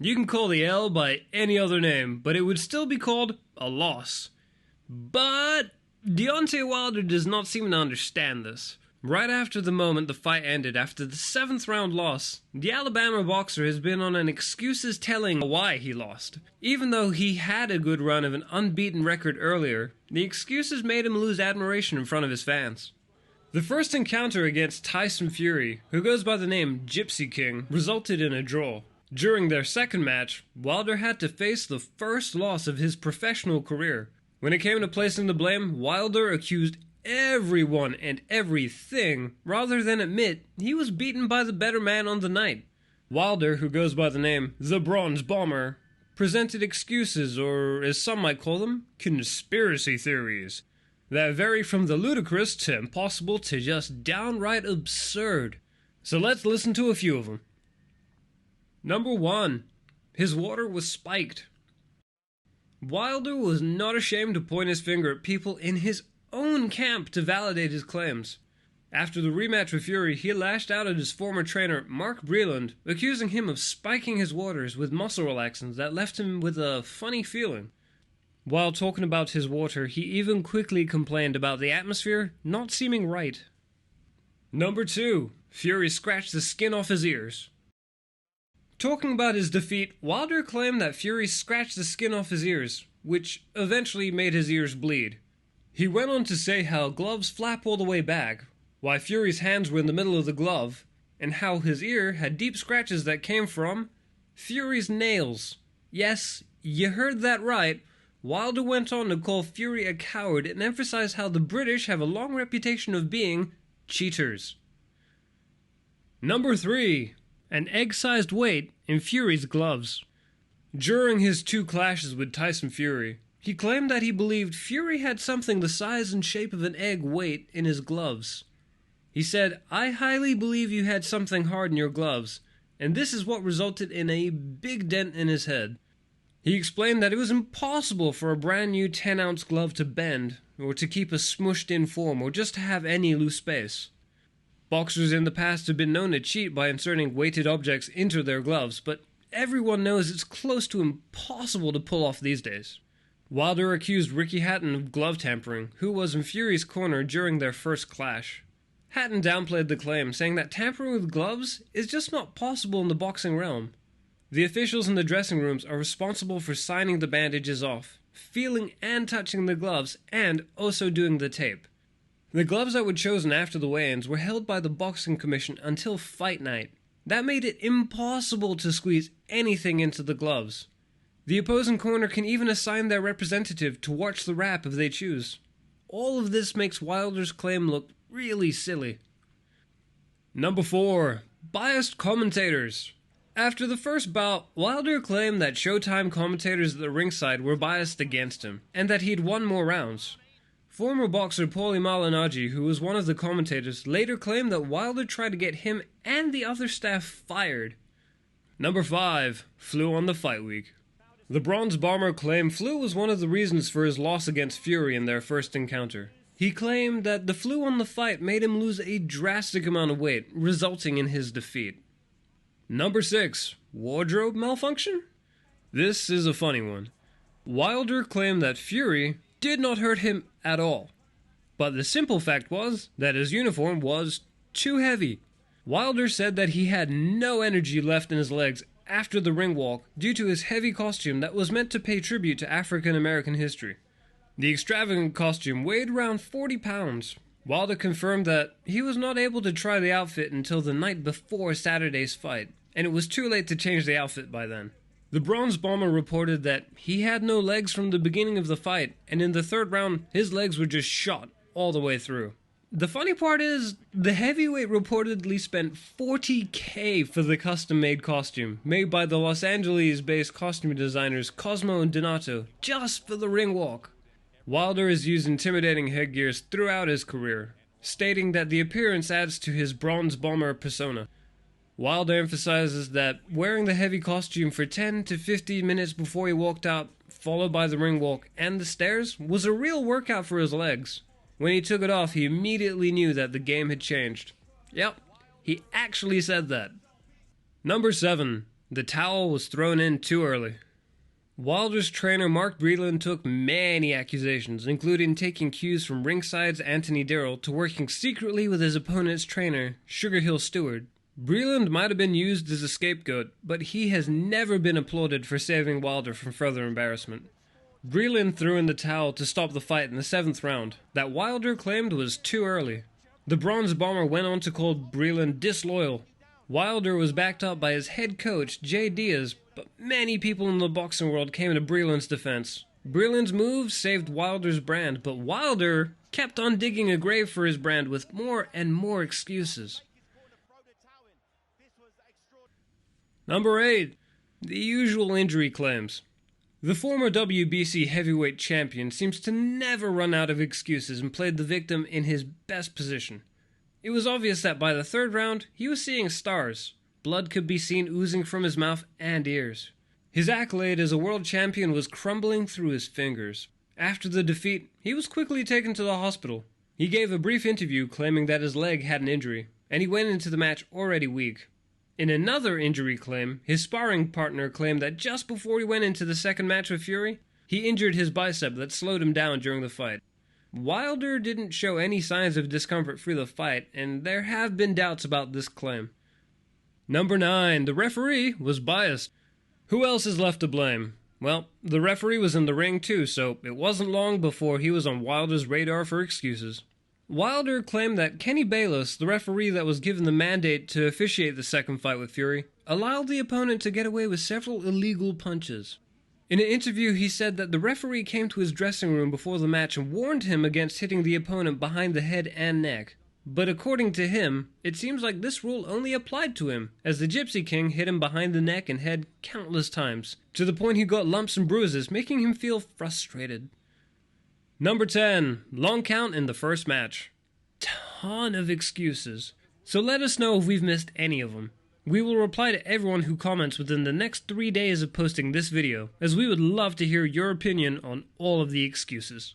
You can call the L by any other name, but it would still be called a loss. But Deontay Wilder does not seem to understand this. Right after the moment the fight ended, after the 7th round loss, the Alabama boxer has been on an excuses telling why he lost. Even though he had a good run of an unbeaten record earlier, the excuses made him lose admiration in front of his fans. The first encounter against Tyson Fury, who goes by the name Gypsy King, resulted in a draw. During their second match, Wilder had to face the first loss of his professional career. When it came to placing the blame, Wilder accused everyone and everything, rather than admit he was beaten by the better man on the night. Wilder, who goes by the name The Bronze Bomber, presented excuses, or as some might call them, conspiracy theories, that vary from the ludicrous to impossible to just downright absurd. So let's listen to a few of them. Number 1. His water was spiked. Wilder was not ashamed to point his finger at people in his own camp to validate his claims. After the rematch with Fury, he lashed out at his former trainer, Mark Breland, accusing him of spiking his waters with muscle relaxants that left him with a funny feeling. While talking about his water, he even quickly complained about the atmosphere not seeming right. Number 2. Fury scratched the skin off his ears. Talking about his defeat, Wilder claimed that Fury scratched the skin off his ears, which eventually made his ears bleed. He went on to say how gloves flap all the way back, why Fury's hands were in the middle of the glove, and how his ear had deep scratches that came from Fury's nails. Yes, you heard that right. Wilder went on to call Fury a coward and emphasize how the British have a long reputation of being cheaters. Number 3. An egg-sized weight in Fury's gloves. During his 2 clashes with Tyson Fury, he claimed that he believed Fury had something the size and shape of an egg weight in his gloves. He said, "I highly believe you had something hard in your gloves, and this is what resulted in a big dent in his head." He explained that it was impossible for a brand new 10-ounce glove to bend, or to keep a smushed-in form, or just to have any loose space. Boxers in the past have been known to cheat by inserting weighted objects into their gloves, but everyone knows it's close to impossible to pull off these days. Wilder accused Ricky Hatton of glove tampering, who was in Fury's corner during their first clash. Hatton downplayed the claim, saying that tampering with gloves is just not possible in the boxing realm. The officials in the dressing rooms are responsible for signing the bandages off, feeling and touching the gloves, and also doing the tape. The gloves that were chosen after the weigh-ins were held by the Boxing Commission until fight night. That made it impossible to squeeze anything into the gloves. The opposing corner can even assign their representative to watch the rap if they choose. All of this makes Wilder's claim look really silly. Number 4. Biased commentators. After the first bout, Wilder claimed that Showtime commentators at the ringside were biased against him, and that he'd won more rounds. Former boxer Paulie Malignaggi, who was one of the commentators, later claimed that Wilder tried to get him and the other staff fired. Number 5. Flu on the fight week. The Bronze Bomber claimed flu was one of the reasons for his loss against Fury in their first encounter. He claimed that the flu on the fight made him lose a drastic amount of weight, resulting in his defeat. Number 6. Wardrobe malfunction? This is a funny one. Wilder claimed that Fury did not hurt him at all, but the simple fact was that his uniform was too heavy. Wilder said that he had no energy left in his legs after the ring walk due to his heavy costume that was meant to pay tribute to African American history. The extravagant costume weighed around 40 pounds. Wilder confirmed that he was not able to try the outfit until the night before Saturday's fight, and it was too late to change the outfit by then. The Bronze Bomber reported that he had no legs from the beginning of the fight, and in the 3rd round, his legs were just shot all the way through. The funny part is, the heavyweight reportedly spent $40,000 for the custom-made costume, made by the Los Angeles-based costume designers Cosmo and Donato, just for the ring walk. Wilder has used intimidating headgears throughout his career, stating that the appearance adds to his Bronze Bomber persona. Wilder emphasizes that wearing the heavy costume for 10 to 15 minutes before he walked out, followed by the ring walk and the stairs, was a real workout for his legs. When he took it off, he immediately knew that the game had changed. Yep, he actually said that. Number 7. The towel was thrown in too early. Wilder's trainer Mark Breland took many accusations, including taking cues from ringside's Anthony Dirrell to working secretly with his opponent's trainer, Sugar Hill Stewart. Breland might have been used as a scapegoat, but he has never been applauded for saving Wilder from further embarrassment. Breland threw in the towel to stop the fight in the 7th round, that Wilder claimed was too early. The Bronze Bomber went on to call Breland disloyal. Wilder was backed up by his head coach, Jay Diaz, but many people in the boxing world came to Breland's defense. Breland's moves saved Wilder's brand, but Wilder kept on digging a grave for his brand with more and more excuses. Number 8. The usual injury claims. The former WBC heavyweight champion seems to never run out of excuses and played the victim in his best position. It was obvious that by the 3rd round, he was seeing stars. Blood could be seen oozing from his mouth and ears. His accolade as a world champion was crumbling through his fingers. After the defeat, he was quickly taken to the hospital. He gave a brief interview claiming that his leg had an injury, and he went into the match already weak. In another injury claim, his sparring partner claimed that just before he went into the 2nd match with Fury, he injured his bicep that slowed him down during the fight. Wilder didn't show any signs of discomfort through the fight, and there have been doubts about this claim. Number 9. The referee was biased. Who else is left to blame? Well, the referee was in the ring too, so it wasn't long before he was on Wilder's radar for excuses. Wilder claimed that Kenny Bayless, the referee that was given the mandate to officiate the 2nd fight with Fury, allowed the opponent to get away with several illegal punches. In an interview, he said that the referee came to his dressing room before the match and warned him against hitting the opponent behind the head and neck. But according to him, it seems like this rule only applied to him, as the Gypsy King hit him behind the neck and head countless times, to the point he got lumps and bruises, making him feel frustrated. Number 10. Long count in the 1st match. Ton of excuses. So let us know if we've missed any of them. We will reply to everyone who comments within the next 3 days of posting this video, as we would love to hear your opinion on all of the excuses.